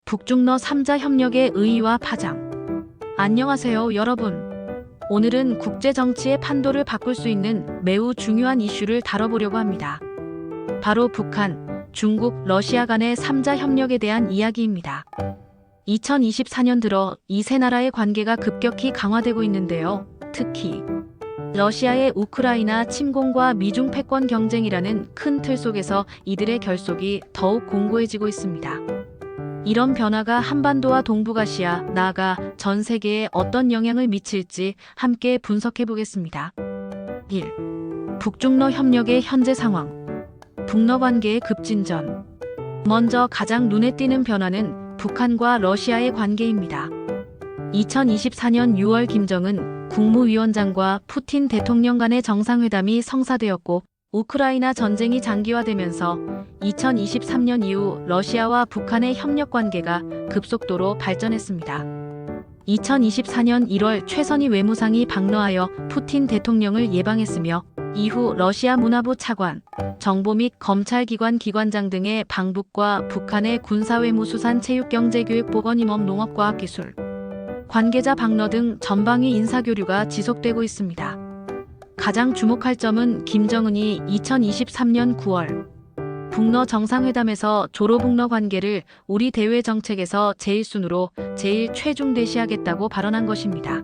북중러 3자 협력의 의의와 파장. 안녕하세요, 여러분. 오늘은 국제 정치의 판도를 바꿀 수 있는 매우 중요한 이슈를 다뤄보려고 합니다. 바로 북한, 중국, 러시아 간의 3자 협력에 대한 이야기입니다. 2024년 들어 이 세 나라의 관계가 급격히 강화되고 있는데요. 특히 러시아의 우크라이나 침공과 미중 패권 경쟁이라는 큰 틀 속에서 이들의 결속이 더욱 공고해지고 있습니다. 이런 변화가 한반도와 동북아시아, 나아가 전 세계에 어떤 영향을 미칠지 함께 분석해 보겠습니다. 1. 북중러 협력의 현재 상황. 북러 관계의 급진전. 먼저 가장 눈에 띄는 변화는 북한과 러시아의 관계입니다. 2024년 6월 김정은 국무위원장과 푸틴 대통령 간의 정상회담이 성사되었고, 우크라이나 전쟁이 장기화되면서 2023년 이후 러시아와 북한의 협력 관계가 급속도로 발전했습니다. 2024년 1월 최선희 외무상이 방러하여 푸틴 대통령을 예방했으며, 이후 러시아 문화부 차관, 정보 및 검찰기관 기관장 등의 방북과 북한의 군사외무수산 체육경제교육보건임업 농업과학기술 관계자 방러 등 전방위 인사교류가 지속되고 있습니다. 가장 주목할 점은 김정은이 2023년 9월 북러 정상회담에서 조로북러 관계를 우리 대외 정책에서 제1순으로 제1최중대시하겠다고 발언한 것입니다.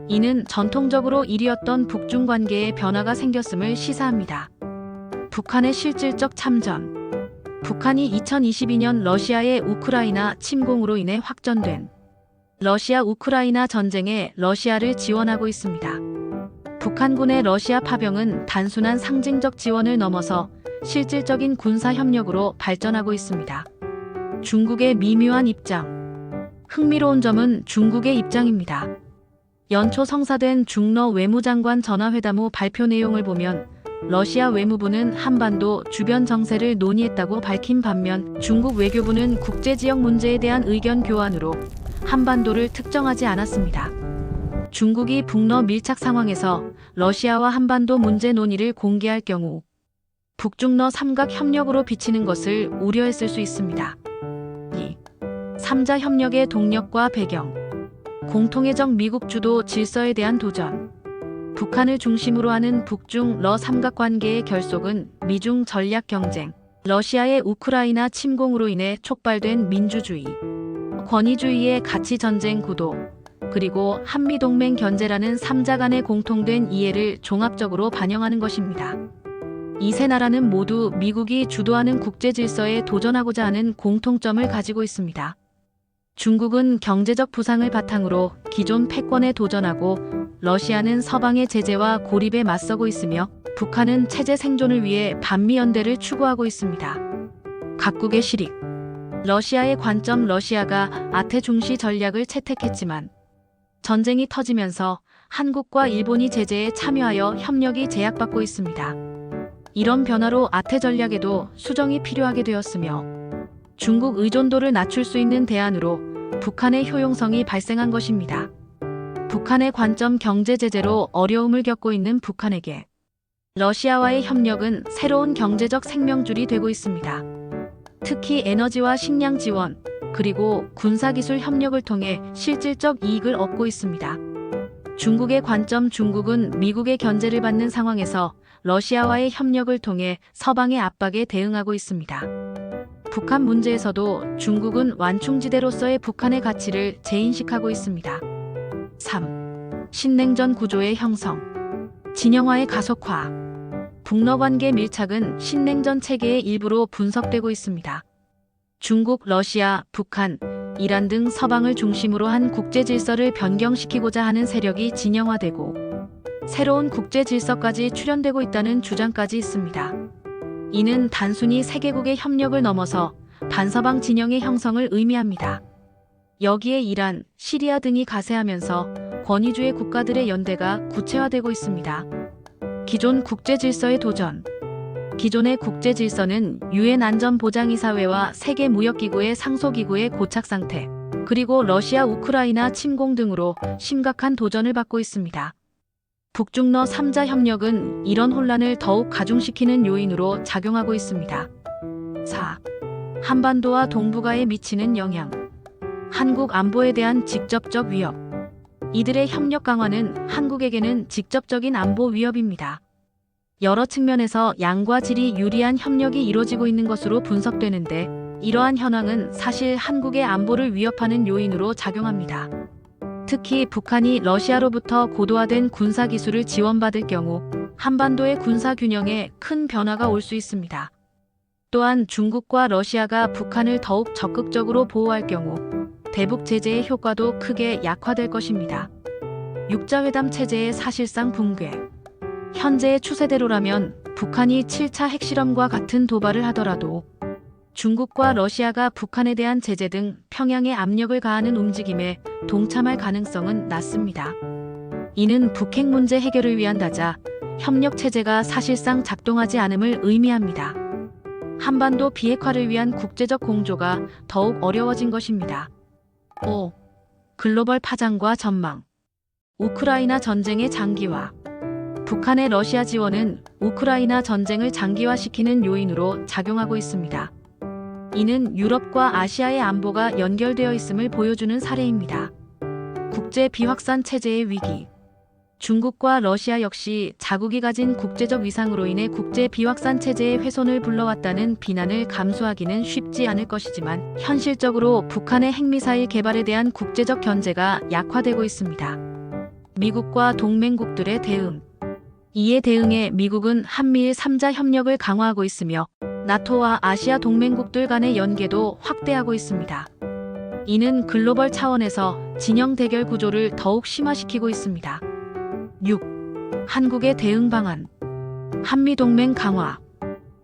이는 전통적으로 1위였던 북중 관계에 변화가 생겼음을 시사합니다. 북한의 실질적 참전. 북한이 2022년 러시아의 우크라이나 침공으로 인해 확전된 러시아-우크라이나 전쟁에 러시아를 지원하고 있습니다. 북한군의 러시아 파병은 단순한 상징적 지원을 넘어서 실질적인 군사협력으로 발전하고 있습니다. 중국의 미묘한 입장. 흥미로운 점은 중국의 입장입니다. 연초 성사된 중러 외무장관 전화회담 후 발표 내용을 보면 러시아 외무부는 한반도 주변 정세를 논의했다고 밝힌 반면, 중국 외교부는 국제지역 문제에 대한 의견 교환으로 한반도를 특정하지 않았습니다. 중국이 북러 밀착 상황에서 러시아와 한반도 문제 논의를 공개할 경우 북중러 삼각 협력으로 비치는 것을 우려했을 수 있습니다. 2. 3자 협력의 동력과 배경. 공통의 적 미국 주도 질서에 대한 도전. 북한을 중심으로 하는 북중-러 삼각관계의 결속은 미중 전략 경쟁, 러시아의 우크라이나 침공으로 인해 촉발된 민주주의, 권위주의의 가치 전쟁 구도, 그리고 한미동맹 견제라는 3자 간의 공통된 이해를 종합적으로 반영하는 것입니다. 이 세 나라는 모두 미국이 주도하는 국제 질서에 도전하고자 하는 공통점을 가지고 있습니다. 중국은 경제적 부상을 바탕으로 기존 패권에 도전하고, 러시아는 서방의 제재와 고립에 맞서고 있으며, 북한은 체제 생존을 위해 반미연대를 추구하고 있습니다. 각국의 실익. 러시아의 관점. 러시아가 아태 중시 전략을 채택했지만 전쟁이 터지면서 한국과 일본이 제재에 참여하여 협력이 제약받고 있습니다. 이런 변화로 아태 전략에도 수정이 필요하게 되었으며, 중국 의존도를 낮출 수 있는 대안으로 북한의 효용성이 발생한 것입니다. 북한의 관점. 경제 제재로 어려움을 겪고 있는 북한에게 러시아와의 협력은 새로운 경제적 생명줄이 되고 있습니다. 특히 에너지와 식량 지원, 그리고 군사기술 협력을 통해 실질적 이익을 얻고 있습니다. 중국의 관점. 중국은 미국의 견제를 받는 상황에서 러시아와의 협력을 통해 서방의 압박에 대응하고 있습니다. 북한 문제에서도 중국은 완충지대로서의 북한의 가치를 재인식하고 있습니다. 3. 신냉전 구조의 형성. 진영화의 가속화. 북러 관계 밀착은 신냉전 체계의 일부로 분석되고 있습니다. 중국, 러시아, 북한, 이란 등 서방을 중심으로 한 국제 질서를 변경시키고자 하는 세력이 진영화되고, 새로운 국제 질서까지 출현되고 있다는 주장까지 있습니다. 이는 단순히 세계국의 협력을 넘어서 반서방 진영의 형성을 의미합니다. 여기에 이란, 시리아 등이 가세하면서 권위주의 국가들의 연대가 구체화되고 있습니다. 기존 국제 질서의 도전. 기존의 국제 질서는 유엔 안전보장이사회와 세계무역기구의 상소기구의 고착 상태, 그리고 러시아 우크라이나 침공 등으로 심각한 도전을 받고 있습니다. 북중러 3자 협력은 이런 혼란을 더욱 가중시키는 요인으로 작용하고 있습니다. 4. 한반도와 동북아에 미치는 영향, 한국 안보에 대한 직접적 위협. 이들의 협력 강화는 한국에게는 직접적인 안보 위협입니다. 여러 측면에서 양과 질이 유리한 협력이 이루어지고 있는 것으로 분석되는데, 이러한 현황은 사실 한국의 안보를 위협하는 요인으로 작용합니다. 특히 북한이 러시아로부터 고도화된 군사 기술을 지원받을 경우 한반도의 군사 균형에 큰 변화가 올 수 있습니다. 또한 중국과 러시아가 북한을 더욱 적극적으로 보호할 경우 대북 제재의 효과도 크게 약화될 것입니다. 육자회담 체제의 사실상 붕괴. 현재의 추세대로라면 북한이 7차 핵실험과 같은 도발을 하더라도 중국과 러시아가 북한에 대한 제재 등 평양에 압력을 가하는 움직임에 동참할 가능성은 낮습니다. 이는 북핵 문제 해결을 위한 다자 협력 체제가 사실상 작동하지 않음을 의미합니다. 한반도 비핵화를 위한 국제적 공조가 더욱 어려워진 것입니다. 5. 글로벌 파장과 전망. 우크라이나 전쟁의 장기화. 북한의 러시아 지원은 우크라이나 전쟁을 장기화시키는 요인으로 작용하고 있습니다. 이는 유럽과 아시아의 안보가 연결되어 있음을 보여주는 사례입니다. 국제 비확산 체제의 위기. 중국과 러시아 역시 자국이 가진 국제적 위상으로 인해 국제 비확산 체제의 훼손을 불러왔다는 비난을 감수하기는 쉽지 않을 것이지만 현실적으로 북한의 핵미사일 개발에 대한 국제적 견제가 약화되고 있습니다. 미국과 동맹국들의 대응. 이에 대응해 미국은 한미일 3자 협력을 강화하고 있으며 나토와 아시아 동맹국들 간의 연계도 확대하고 있습니다. 이는 글로벌 차원에서 진영 대결 구조를 더욱 심화시키고 있습니다. 6. 한국의 대응 방안. 한미동맹 강화.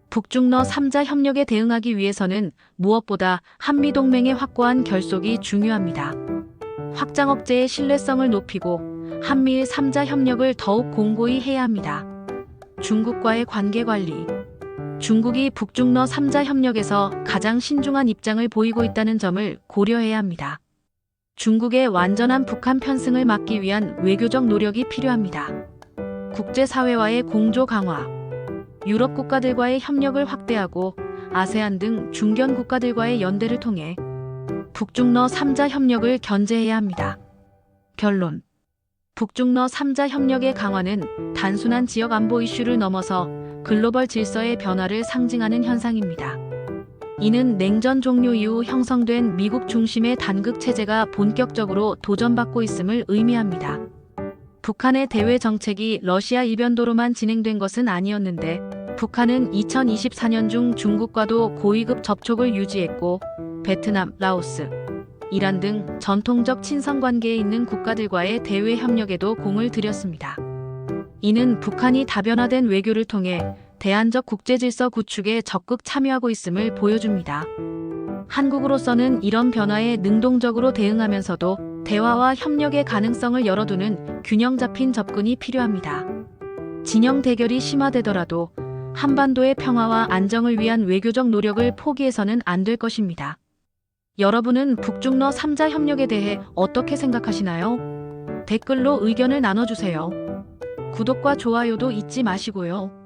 북중러 3자 협력에 대응하기 위해서는 무엇보다 한미동맹의 확고한 결속이 중요합니다. 확장 억제의 신뢰성을 높이고 한미일 3자 협력을 더욱 공고히 해야 합니다. 중국과의 관계 관리. 중국이 북중러 3자 협력에서 가장 신중한 입장을 보이고 있다는 점을 고려해야 합니다. 중국의 완전한 북한 편승을 막기 위한 외교적 노력이 필요합니다. 국제사회와의 공조 강화. 유럽 국가들과의 협력을 확대하고 아세안 등 중견 국가들과의 연대를 통해 북중러 3자 협력을 견제해야 합니다. 결론. 북중러 3자 협력의 강화는 단순한 지역 안보 이슈를 넘어서 글로벌 질서의 변화를 상징하는 현상입니다. 이는 냉전 종료 이후 형성된 미국 중심의 단극 체제가 본격적으로 도전받고 있음을 의미합니다. 북한의 대외 정책이 러시아 일변도로만 진행된 것은 아니었는데 북한은 2024년 중 중국과도 고위급 접촉을 유지했고 베트남, 라오스, 이란 등 전통적 친선 관계에 있는 국가들과의 대외 협력에도 공을 들였습니다. 이는 북한이 다변화된 외교를 통해 대안적 국제질서 구축에 적극 참여하고 있음을 보여줍니다. 한국으로서는 이런 변화에 능동적으로 대응하면서도 대화와 협력의 가능성을 열어두는 균형 잡힌 접근이 필요합니다. 진영 대결이 심화되더라도 한반도의 평화와 안정을 위한 외교적 노력을 포기해서는 안 될 것입니다. 여러분은 북중러 3자 협력에 대해 어떻게 생각하시나요? 댓글로 의견을 나눠주세요. 구독과 좋아요도 잊지 마시고요.